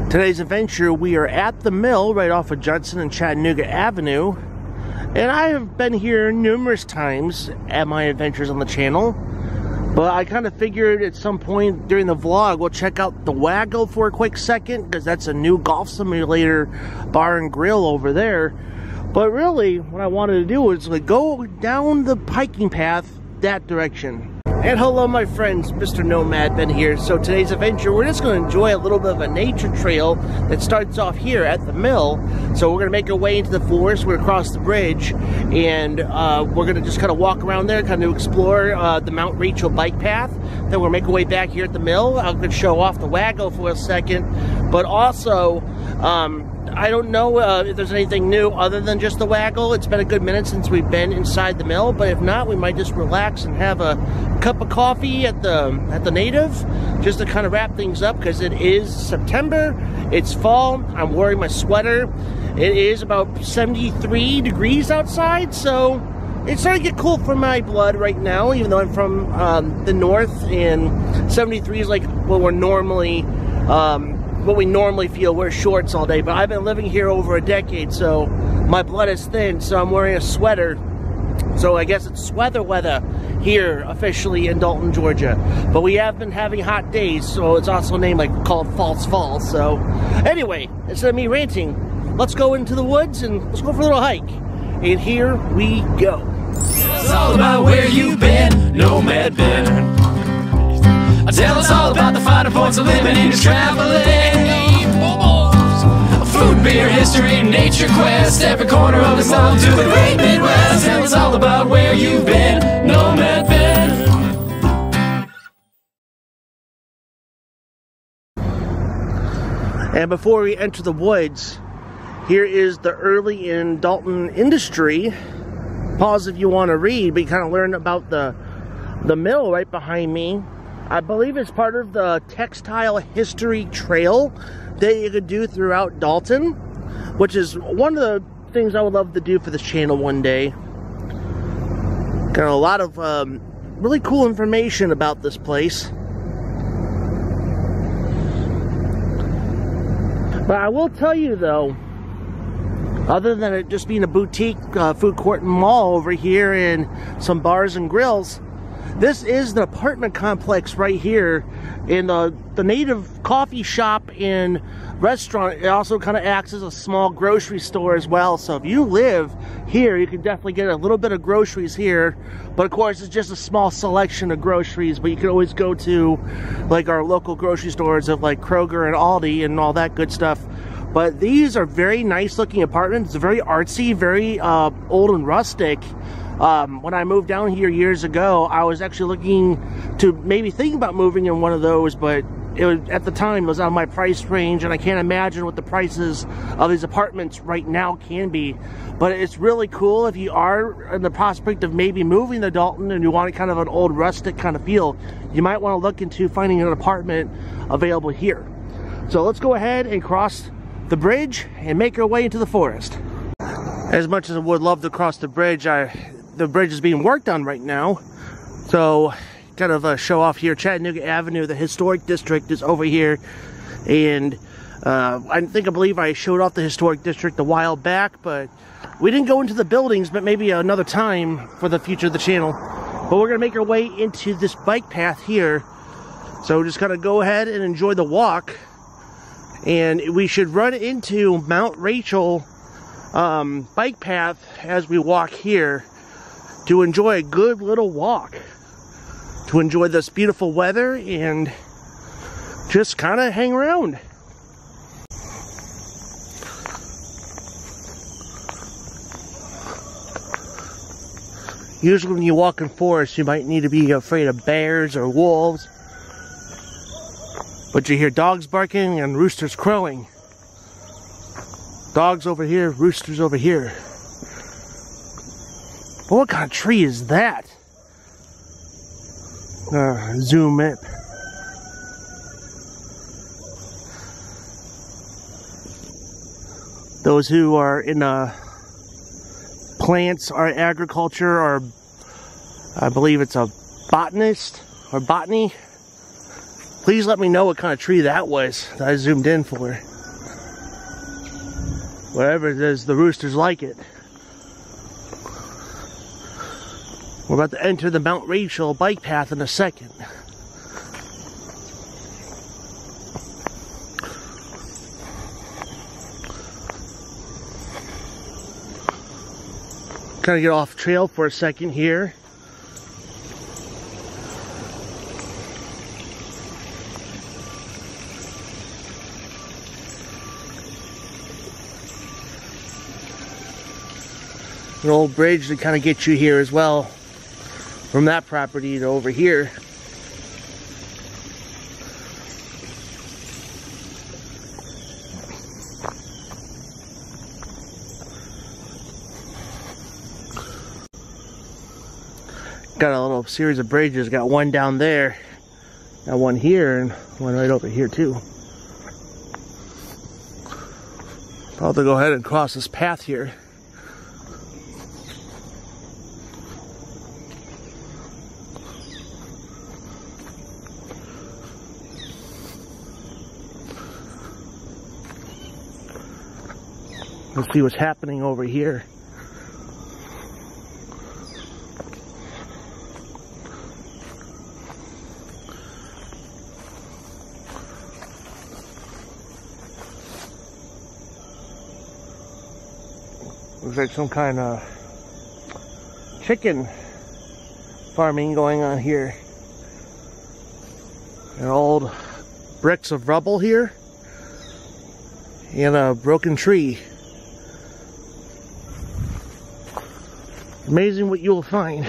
Today's adventure, we are at the mill right off of Judson and Chattanooga Avenue, and I have been here numerous times at my adventures on the channel, but I kind of figured at some point during the vlog we'll check out the Waggle for a quick second, because that's a new golf simulator bar and grill over there. But really what I wanted to do was go down the hiking path that direction. And hello my friends, Mr. Nomad Ben here. So today's adventure, we're just going to enjoy a little bit of a nature trail that starts off here at the mill. So we're going to make our way into the forest, we're going to cross the bridge, and we're going to just kind of walk around there, kind of explore the Mount Rachel bike path. Then we'll make our way back here at the mill. I'm going to show off the Waggle for a second, but also I don't know if there's anything new other than just the Waggle. It's been a good minute since we've been inside the mill, but if not, we might just relax and have a cup of coffee at the Native, just to kind of wrap things up, because it is September, it's fall, I'm wearing my sweater, it is about 73 degrees outside, so it's starting to get cool for my blood right now, even though I'm from the north, and 73 is like what we normally feel. Wear shorts all day, but I've been living here over a decade, so my blood is thin, so I'm wearing a sweater. So I guess it's sweater weather here officially in Dalton, Georgia. But we have been having hot days, so it's also named called False Fall. So anyway, instead of me ranting, let's go into the woods and let's go for a little hike. And here we go. It's all about where you've been, Nomad Ben. Tell us all about the finer points of living and traveling. Food, beer, history, nature quest. Every corner of the world to the great Midwest. Tell us all about where you've been, Nomad Ben. And before we enter the woods, here is the early in Dalton industry. Pause if you want to read, but you kind of learn about the mill right behind me. I believe it's part of the textile history trail that you could do throughout Dalton, which is one of the things I would love to do for this channel one day. Got a lot of really cool information about this place. But I will tell you though, other than it just being a boutique food court and mall over here and some bars and grills, this is the apartment complex right here, in the Native coffee shop and restaurant. It also kind of acts as a small grocery store as well. So if you live here, you can definitely get a little bit of groceries here. But of course, it's just a small selection of groceries. But you can always go to like our local grocery stores of like Kroger and Aldi and all that good stuff. But these are very nice looking apartments. It's very artsy, very old and rustic. When I moved down here years ago, I was actually looking to maybe think about moving in one of those, but it was, at the time, it was on my price range, and I can't imagine what the prices of these apartments right now can be. But it's really cool if you are in the prospect of maybe moving to Dalton and you want kind of an old rustic kind of feel. You might want to look into finding an apartment available here. So let's go ahead and cross the bridge and make our way into the forest. As much as I would love to cross the bridge, the bridge is being worked on right now, so kind of show off here. Chattanooga Avenue, the historic district, is over here, and I believe I showed off the historic district a while back, but we didn't go into the buildings, but maybe another time for the future of the channel. But we're gonna make our way into this bike path here, so just kind of go ahead and enjoy the walk, and we should run into Mount Rachel bike path as we walk here, to enjoy a good little walk, to enjoy this beautiful weather and just kind of hang around. Usually when you walk in forests, you might need to be afraid of bears or wolves, but you hear dogs barking and roosters crowing. Dogs over here, roosters over here. But what kind of tree is that? Zoom in. Those who are in plants or agriculture, or I believe it's a botanist or botany, please let me know what kind of tree that was that I zoomed in for. Whatever it is, the roosters like it. We're about to enter the Mount Rachel bike path in a second. Kind of get off trail for a second here. An old bridge to kind of get you here as well, from that property to over here. Got a little series of bridges. Got one down there, got one here, and one right over here too. I'll have to go ahead and cross this path here. Let's see what's happening over here. Looks like some kind of chicken farming going on here. And old bricks of rubble here and a broken tree. Amazing what you'll find.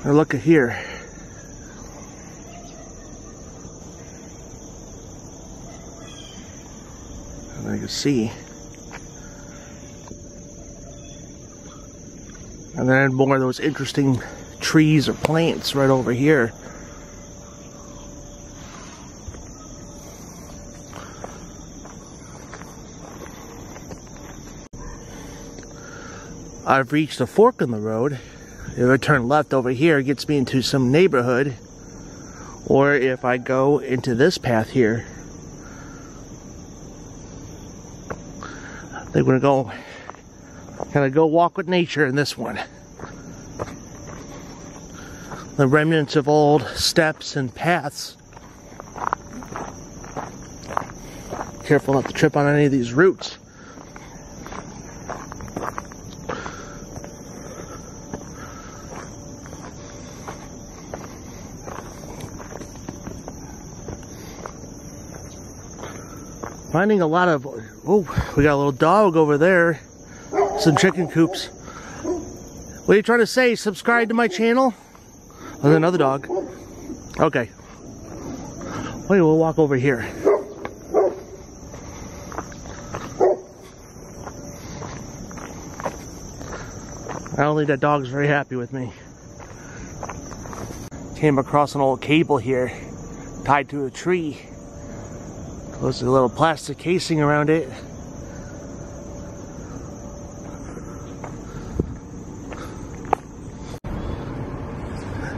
Now look at here. And I can see. And then more of those interesting trees or plants right over here. I've reached a fork in the road. If I turn left over here, it gets me into some neighborhood. Or if I go into this path here, I think we're gonna go kind of go walk with nature in this one. The remnants of old steps and paths. Careful not to trip on any of these roots. Finding a lot of, oh, we got a little dog over there. Some chicken coops. What are you trying to say? Subscribe to my channel? Oh, there's another dog. Okay. Wait, we'll walk over here. I don't think that dog's very happy with me. Came across an old cable here, tied to a tree. There's a little plastic casing around it.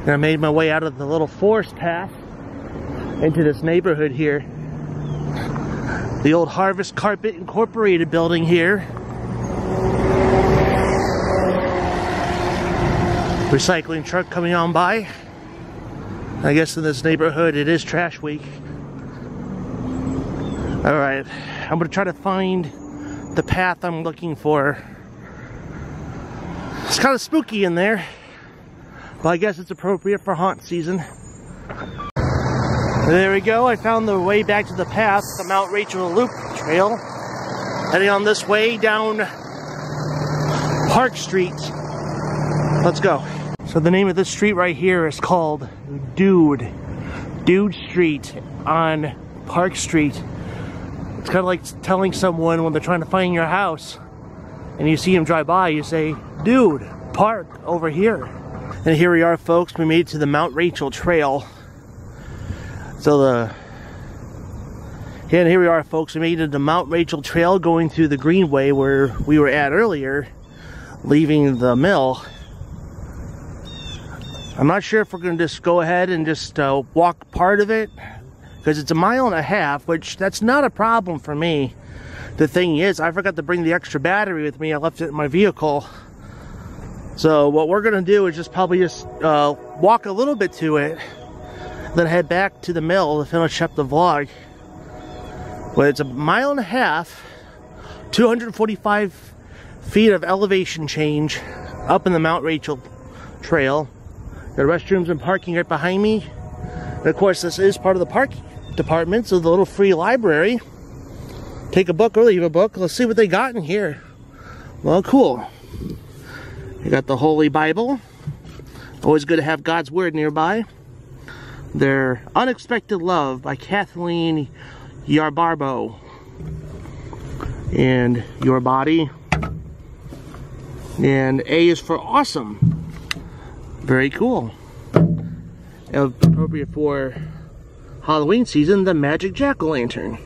And I made my way out of the little forest path into this neighborhood here. The old Harvest Carpet Incorporated building here. Recycling truck coming on by. I guess in this neighborhood it is trash week. Alright, I'm going to try to find the path I'm looking for. It's kind of spooky in there, but I guess it's appropriate for haunt season. And there we go, I found the way back to the path, the Mount Rachel Loop Trail. Heading on this way down Park Street. Let's go. So the name of this street right here is called Dude Street on Park Street. It's kind of like telling someone when they're trying to find your house and you see him drive by, you say, dude, park over here. And here we are, folks. We made it to the Mount Rachel Trail. And here we are, folks. We made it to the Mount Rachel Trail going through the greenway where we were at earlier, leaving the mill. I'm not sure if we're going to just go ahead and just walk part of it, because it's 1.5 miles, which that's not a problem for me. The thing is, I forgot to bring the extra battery with me. I left it in my vehicle. So what we're going to do is just probably just walk a little bit to it, then head back to the mill to finish up the vlog. But it's 1.5 miles, 245 feet of elevation change up in the Mount Rachel Trail. The restrooms and parking right behind me. And of course, this is part of the parking department, so the little free library. Take a book or leave a book. Let's see what they got in here. Well, cool. You got the Holy Bible. Always good to have God's Word nearby. Their Unexpected Love by Kathleen Yarbarbo. And Your Body. And A is for Awesome. Very cool. Appropriate for Halloween season, the Magic Jack-o'-lantern.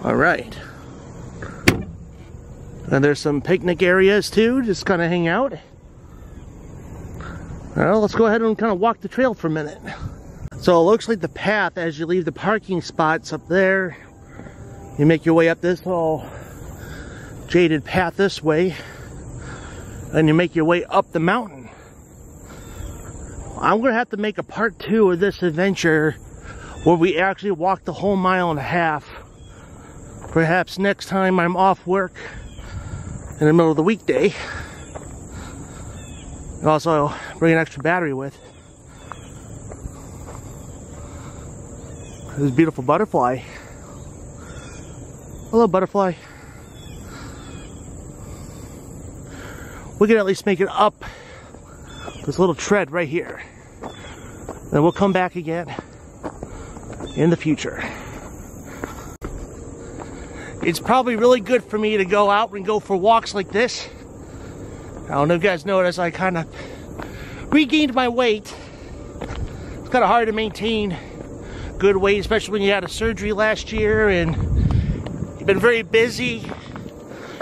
Alright. And there's some picnic areas too, just kind of hang out. Well, let's go ahead and kind of walk the trail for a minute. So it looks like the path as you leave the parking spots up there. You make your way up this little jaded path this way. And you make your way up the mountain. I'm going to have to make a part 2 of this adventure where we actually walk the whole 1.5 miles. Perhaps next time I'm off work in the middle of the weekday. And also bring an extra battery with. This beautiful butterfly. Hello, butterfly. We can at least make it up this little tread right here. Then we'll come back again in the future. It's probably really good for me to go out and go for walks like this. I don't know if you guys noticed, I kind of regained my weight. It's kind of hard to maintain good weight, especially when you had a surgery last year and you've been very busy.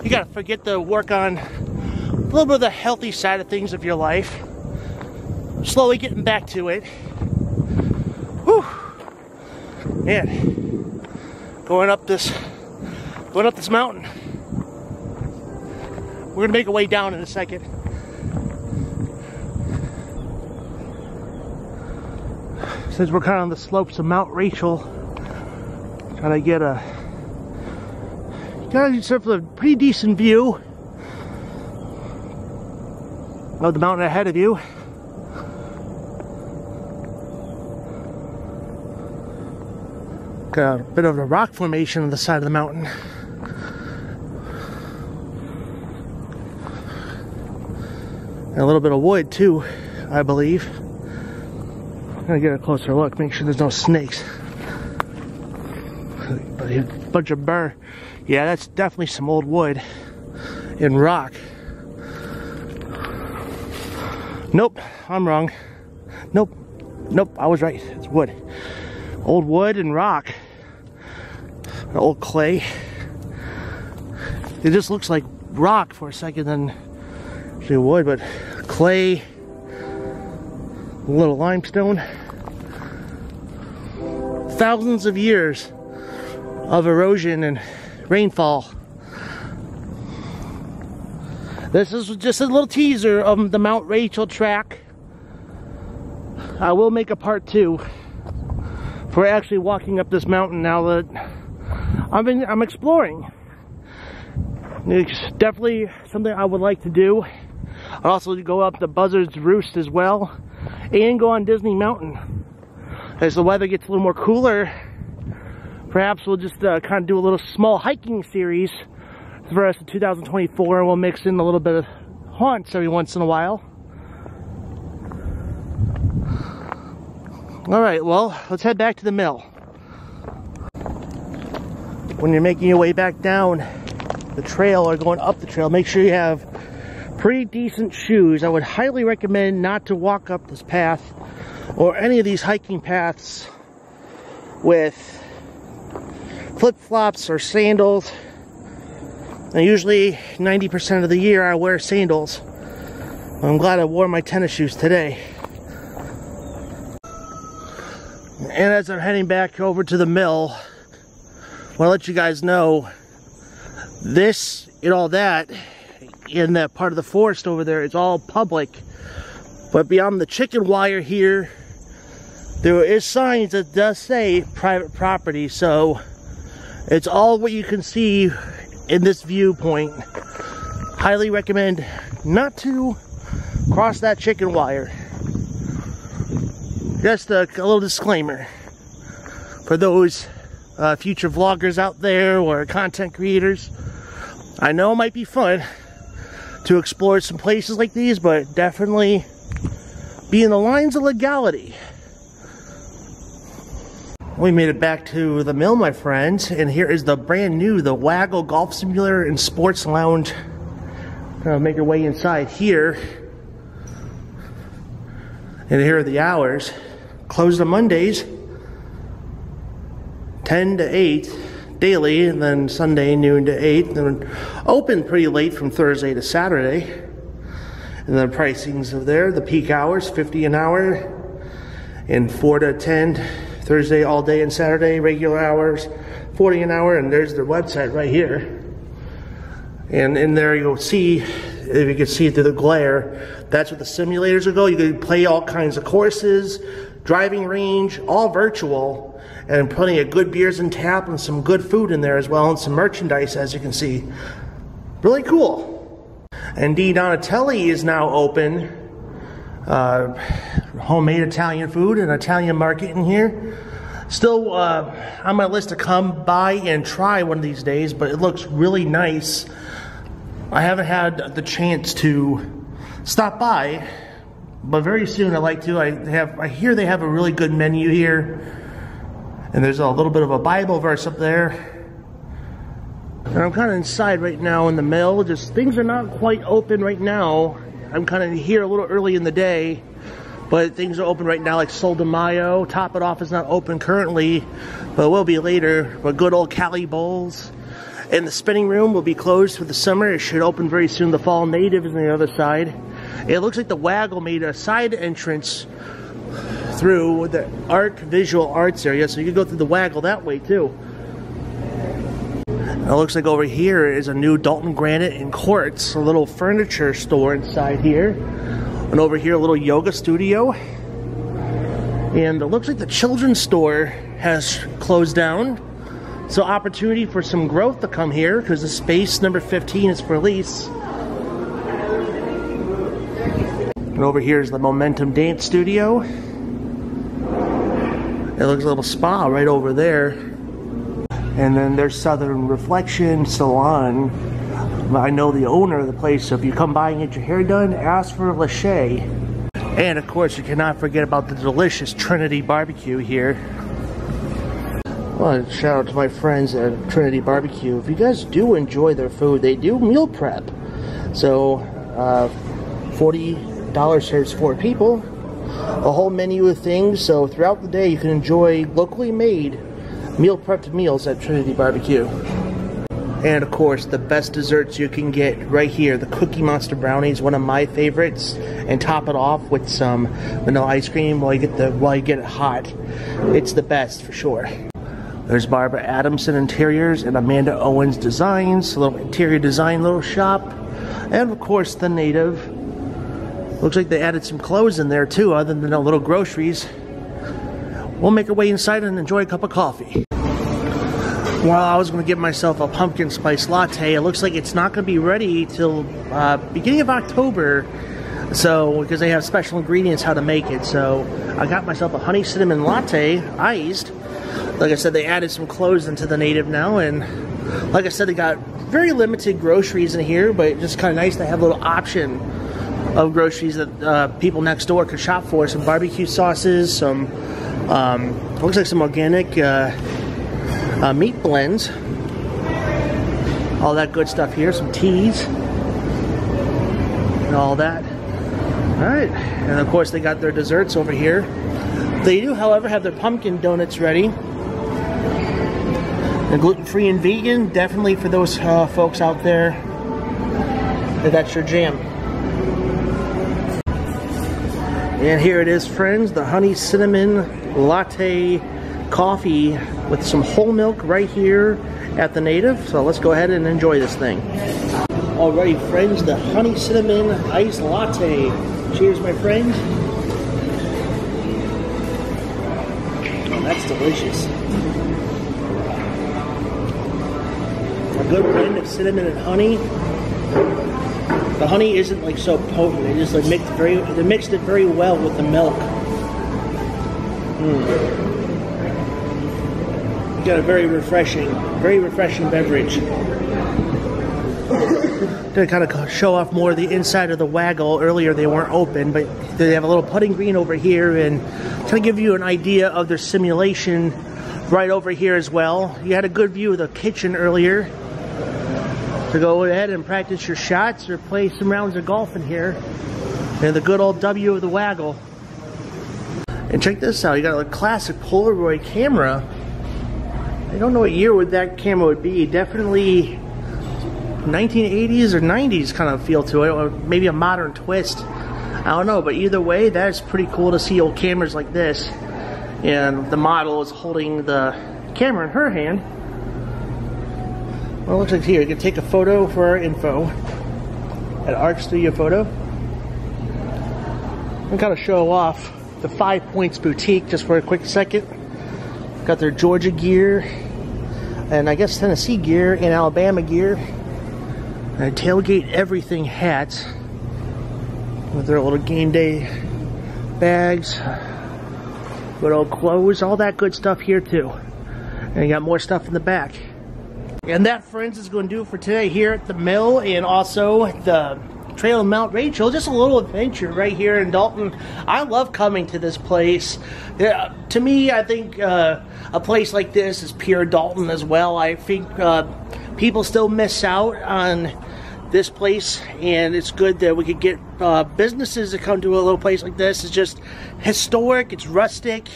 You gotta forget to work on a little bit of the healthy side of things of your life. Slowly getting back to it. Whew. Man, going up this mountain. We're gonna make our way down in a second. Since we're kind of on the slopes of Mount Rachel, trying to get a pretty decent view of the mountain ahead of you. Got a bit of a rock formation on the side of the mountain. And a little bit of wood too, I believe. I'm gonna get a closer look, make sure there's no snakes. A bunch of burr. Yeah, that's definitely some old wood and rock. Nope, I'm wrong. Nope, I was right. It's wood. Old wood and rock. Old clay. It just looks like rock for a second, then actually wood, but clay, a little limestone. Thousands of years of erosion and rainfall. This is just a little teaser of the Mount Rachel track. I will make a part 2 for actually walking up this mountain now that I'm exploring. It's definitely something I would like to do. I'd also go up the Buzzard's Roost as well, and go on Disney Mountain. As the weather gets a little more cooler, perhaps we'll just kind of do a little small hiking series for the rest of 2024, and we'll mix in a little bit of haunts every once in a while. Alright, well, let's head back to the mill. When you're making your way back down the trail or going up the trail, make sure you have pretty decent shoes. I would highly recommend not to walk up this path or any of these hiking paths with flip-flops or sandals. And usually 90% of the year I wear sandals. I'm glad I wore my tennis shoes today. And as I'm heading back over to the mill, I want to let you guys know this and all that in that part of the forest over there is all public. But beyond the chicken wire here, there is signs that does say private property, so it's all what you can see in this viewpoint. Highly recommend not to cross that chicken wire. Just a little disclaimer for those future vloggers out there or content creators. I know it might be fun to explore some places like these, but definitely be in the lines of legality. We made it back to the mill, my friends, and here is the brand new, the Waggle Golf Simulator and Sports Lounge. Gonna make our way inside here. And here are the hours. Closed on Mondays, 10 to 8 daily, and then Sunday, noon to 8. Then open pretty late from Thursday to Saturday. And the pricings of there, the peak hours, $50 an hour, and 4 to 10. Thursday all day and Saturday, regular hours, $40 an hour, and there's their website right here. And in there you'll see, if you can see through the glare, that's what the simulators will go. You can play all kinds of courses, driving range, all virtual, and plenty of good beers and tap and some good food in there as well, and some merchandise, as you can see. Really cool. And D. Donatelli is now open. Homemade Italian food and Italian market in here. Still on my list to come by and try one of these days, but it looks really nice. I haven't had the chance to stop by, but very soon I'd like to. I hear they have a really good menu here, and there's a little bit of a Bible verse up there. And I'm kind of inside right now in the mill. Just things are not quite open right now. I'm kind of here a little early in the day, but things are open right now, like Sol de Mayo. Top It Off is not open currently, but will be later. But good old Cali Bowls. And the spinning room will be closed for the summer. It should open very soon. The Fall Native is on the other side. It looks like the Waggle made a side entrance through the Arc Visual Arts area, so you can go through the Waggle that way too. It looks like over here is a new Dalton Granite and Quartz, a little furniture store inside here. And over here, a little yoga studio. And it looks like the children's store has closed down. So opportunity for some growth to come here, because the space number 15 is for lease. And over here is the Momentum Dance Studio. It looks a little spa right over there. And then there's Southern Reflection Salon. I know the owner of the place, so if you come by and get your hair done, ask for Lachey. And of course, you cannot forget about the delicious Trinity Barbecue here. Well, shout out to my friends at Trinity Barbecue. If you guys do enjoy their food, they do meal prep. So, $40 serves 4 people. A whole menu of things, so throughout the day you can enjoy locally made meal prepped meals at Trinity Barbecue. And of course, the best desserts you can get right here. The Cookie Monster Brownies, one of my favorites. And top it off with some vanilla ice cream while you get it hot. It's the best for sure. There's Barbara Adamson Interiors and Amanda Owens Designs, a little interior design little shop. And of course, the Native. Looks like they added some clothes in there too, other than the little groceries. We'll make our way inside and enjoy a cup of coffee. Well, I was going to get myself a pumpkin spice latte. It looks like it's not going to be ready till beginning of October. So, because they have special ingredients how to make it. So, I got myself a honey cinnamon latte, iced. Like I said, they added some clothes into the Native now. And like I said, they got very limited groceries in here. But it's just kind of nice to have a little option of groceries that people next door could shop for. Some barbecue sauces, some, looks like some organic meat blends. All that good stuff here. Some teas. And all that. Alright. And of course they got their desserts over here. They do, however, have their pumpkin donuts ready. They're gluten-free and vegan. Definitely for those folks out there that that's your jam. And here it is, friends, the honey cinnamon latte coffee with some whole milk right here at the Native. So let's go ahead and enjoy this thing. Alrighty, friends, the honey cinnamon iced latte. Cheers, my friends. Oh, that's delicious. A good blend of cinnamon and honey. The honey isn't like so potent. They just like they mixed it very well with the milk. Got a very refreshing beverage. To kind of show off more of the inside of the waggle. Earlier they weren't open, but they have a little putting green over here, and to give you an idea of their simulation right over here as well. You had a good view of the kitchen earlier. So go ahead and practice your shots or play some rounds of golf in here. And the good old W of the waggle. And check this out, you got a classic Polaroid camera. I don't know what year that camera would be. Definitely 1980s or 90s kind of feel to it, or maybe a modern twist. I don't know, but either way, that's pretty cool to see old cameras like this. And the model is holding the camera in her hand. Well, it looks like here, you can take a photo for our info at Art Studio Photo. And kind of show off the 5 Points Boutique just for a quick second. Got their Georgia gear, and I guess Tennessee gear, and Alabama gear. And tailgate everything hats with their little game day bags, good old clothes, all that good stuff here too. And you got more stuff in the back. And that, friends, is going to do it for today here at the mill and also the Trail of Mount Rachel. Just a little adventure right here in Dalton. I love coming to this place. To me, I think a place like this is pure Dalton as well. I think people still miss out on this place, and it's good that we could get businesses to come to a little place like this. It's just historic, it's rustic,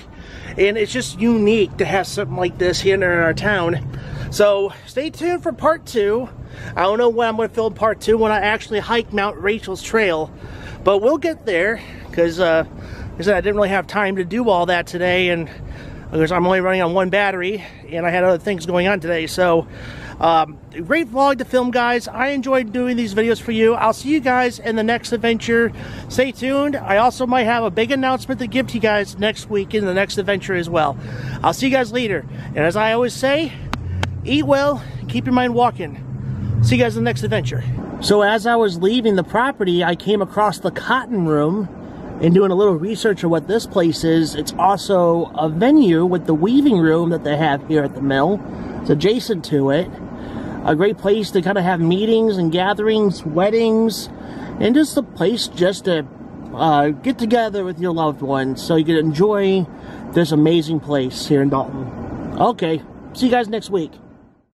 and it's just unique to have something like this here in our town. So stay tuned for part 2. I don't know when I'm going to film part 2, when I actually hike Mount Rachel's Trail, but we'll get there, because like I said, I didn't really have time to do all that today, and because I'm only running on one battery, and I had other things going on today. So great vlog to film, guys. I enjoyed doing these videos for you. I'll see you guys in the next adventure. Stay tuned. I also might have a big announcement to give to you guys next week in the next adventure as well. I'll see you guys later. And as I always say, eat well, keep your mind walking. See you guys in the next adventure. So as I was leaving the property, I came across the Cotton Room. And doing a little research of what this place is, it's also a venue with the weaving room that they have here at the mill. It's adjacent to it. A great place to kind of have meetings and gatherings, weddings, and just a place just to get together with your loved ones so you can enjoy this amazing place here in Dalton. Okay, see you guys next week.